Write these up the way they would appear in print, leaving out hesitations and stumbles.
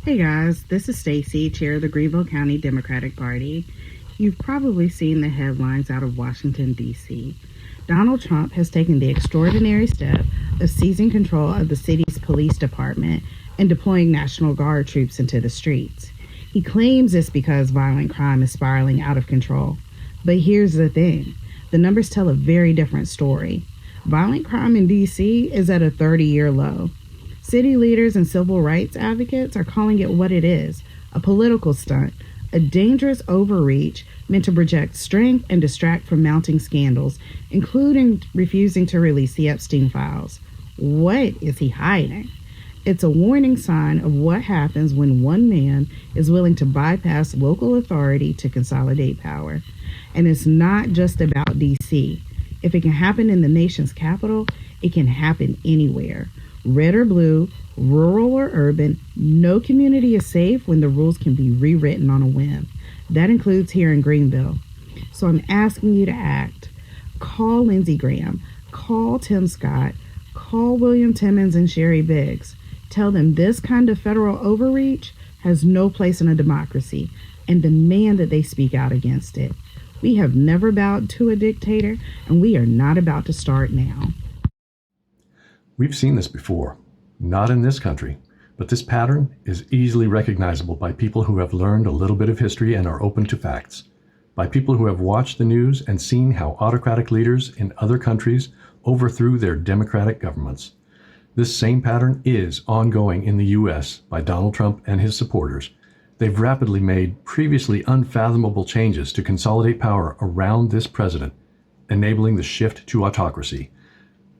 Hey guys, this is Stacy, chair of the Greenville County Democratic Party. You've probably seen the headlines out of Washington, D.C. Donald Trump has taken the extraordinary step of seizing control of the city's police department and deploying National Guard troops into the streets. He claims it's because violent crime is spiraling out of control. But here's the thing. The numbers tell a very different story. Violent crime in D.C. is at a 30-year low. City leaders and civil rights advocates are calling it what it is, a political stunt, a dangerous overreach meant to project strength and distract from mounting scandals, including refusing to release the Epstein files. What is he hiding? It's a warning sign of what happens when one man is willing to bypass local authority to consolidate power. And it's not just about D.C. If it can happen in the nation's capital, it can happen anywhere. Red or blue, rural or urban, no community is safe when the rules can be rewritten on a whim. That includes here in Greenville. So I'm asking you to act. Call Lindsey Graham. Call Tim Scott. Call William Timmons and Sherri Biggs. Tell them this kind of federal overreach has no place in a democracy and demand that they speak out against it. We have never bowed to a dictator, and we are not about to start now. We've seen this before, not in this country, but this pattern is easily recognizable by people who have learned a little bit of history and are open to facts, by people who have watched the news and seen how autocratic leaders in other countries overthrew their democratic governments. This same pattern is ongoing in the U.S. by Donald Trump and his supporters. They've rapidly made previously unfathomable changes to consolidate power around this president, enabling the shift to autocracy.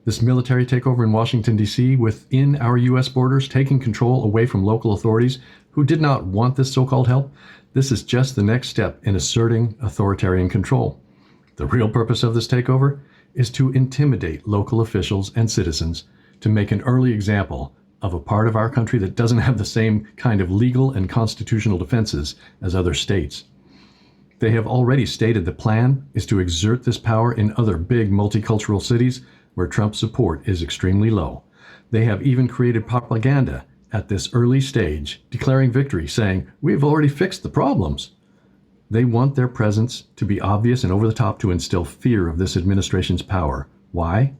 This military takeover in Washington, D.C., within our U.S. borders, taking control away from local authorities who did not want this so-called help, this is just the next step in asserting authoritarian control. The real purpose of this takeover is to intimidate local officials and citizens, to make an early example of a part of our country that doesn't have the same kind of legal and constitutional defenses as other states. They have already stated the plan is to exert this power in other big multicultural cities where Trump's support is extremely low. They have even created propaganda at this early stage, declaring victory, saying, "We've already fixed the problems." They want their presence to be obvious and over the top to instill fear of this administration's power. Why?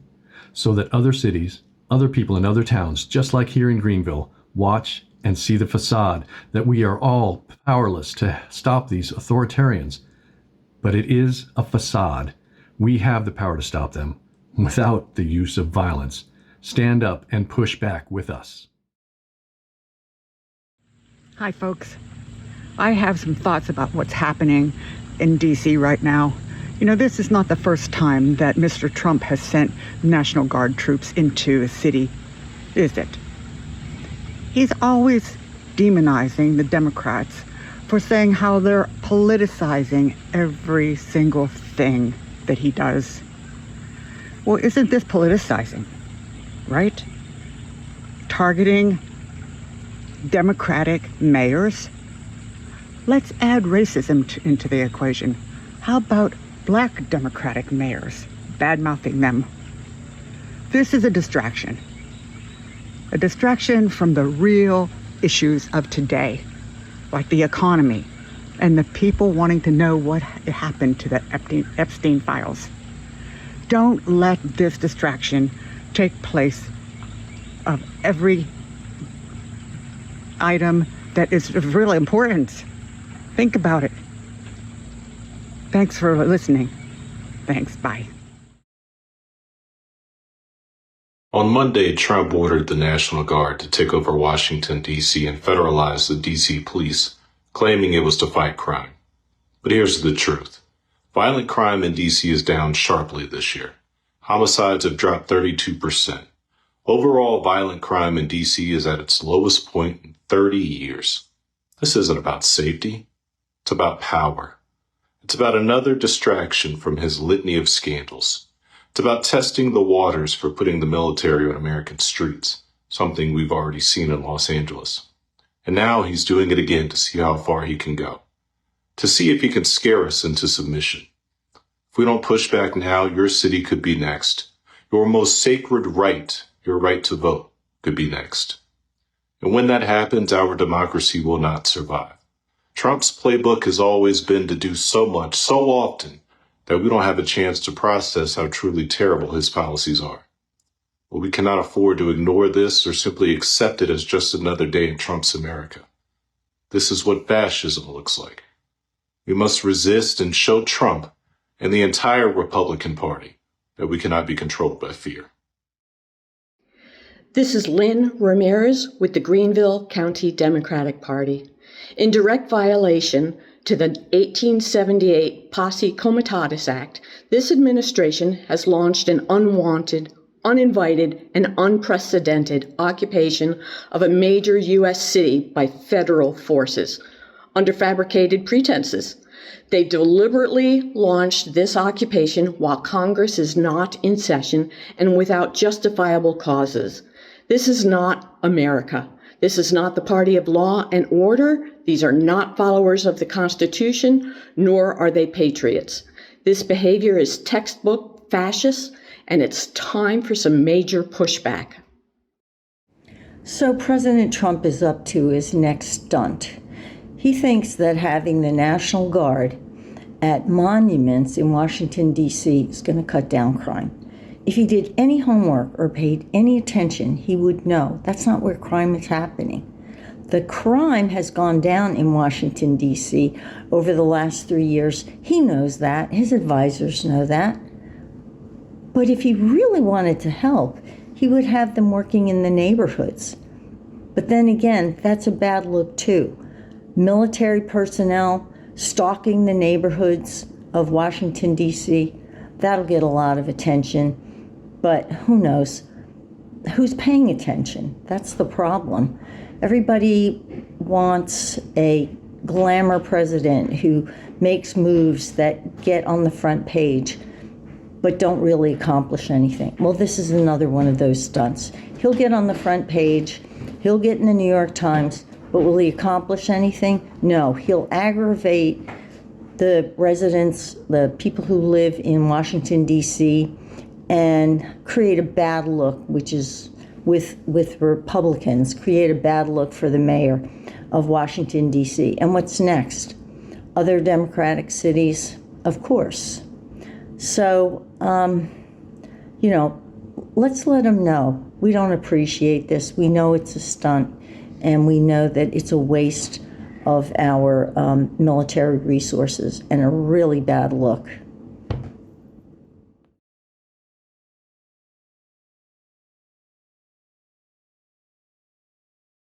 So that other cities, other people in other towns, just like here in Greenville, watch and see the facade that we are all powerless to stop these authoritarians. But it is a facade. We have the power to stop them without the use of violence. Stand up and push back with us. Hi, folks. I have some thoughts about what's happening in D.C. right now. You know, this is not the first time that Mr. Trump has sent National Guard troops into a city, is it? He's always demonizing the Democrats for saying how they're politicizing every single thing that he does. Well, isn't this politicizing, right? Targeting Democratic mayors? Let's add racism into the equation. How about black Democratic mayors? Bad-mouthing them. This is a distraction. A distraction from the real issues of today, like the economy and the people wanting to know what happened to the Epstein files. Don't let this distraction take place of every item that is of real importance. Think about it. Thanks for listening. Thanks. Bye. On Monday, Trump ordered the National Guard to take over Washington, D.C. and federalize the D.C. police, claiming it was to fight crime. But here's the truth. Violent crime in D.C. is down sharply this year. Homicides have dropped 32%. Overall violent crime in D.C. is at its lowest point in 30 years. This isn't about safety. It's about power. It's about another distraction from his litany of scandals. It's about testing the waters for putting the military on American streets, something we've already seen in Los Angeles. And now he's doing it again to see how far he can go, to see if he can scare us into submission. If we don't push back now, your city could be next. Your most sacred right, your right to vote, could be next. And when that happens, our democracy will not survive. Trump's playbook has always been to do so much, so often, that we don't have a chance to process how truly terrible his policies are. But we cannot afford to ignore this or simply accept it as just another day in Trump's America. This is what fascism looks like. We must resist and show Trump and the entire Republican Party that we cannot be controlled by fear. This is Lynn Ramirez with the Greenville County Democratic Party. In direct violation to the 1878 Posse Comitatus Act, this administration has launched an unwanted, uninvited, and unprecedented occupation of a major U.S. city by federal forces under fabricated pretenses. They deliberately launched this occupation while Congress is not in session and without justifiable causes. This is not America. This is not the party of law and order. These are not followers of the Constitution, nor are they patriots. This behavior is textbook fascist, and it's time for some major pushback. So President Trump is up to his next stunt. He thinks that having the National Guard at monuments in Washington, D.C. is going to cut down crime. If he did any homework or paid any attention, he would know that's not where crime is happening. The crime has gone down in Washington, D.C. over the last 3 years. He knows that. His advisors know that. But if he really wanted to help, he would have them working in the neighborhoods. But then again, that's a bad look too. Military personnel stalking the neighborhoods of Washington, D.C., that'll get a lot of attention. But who knows? Who's paying attention? That's the problem. Everybody wants a glamour president who makes moves that get on the front page but don't really accomplish anything. Well, this is another one of those stunts. He'll get on the front page, he'll get in the New York Times, but will he accomplish anything? No, he'll aggravate the residents, the people who live in Washington, D.C., and create a bad look, which is with Republicans, create a bad look for the mayor of Washington, D.C. And what's next? Other Democratic cities, of course. So, let's let them know. We don't appreciate this. We know it's a stunt, and we know that it's a waste of our military resources and a really bad look.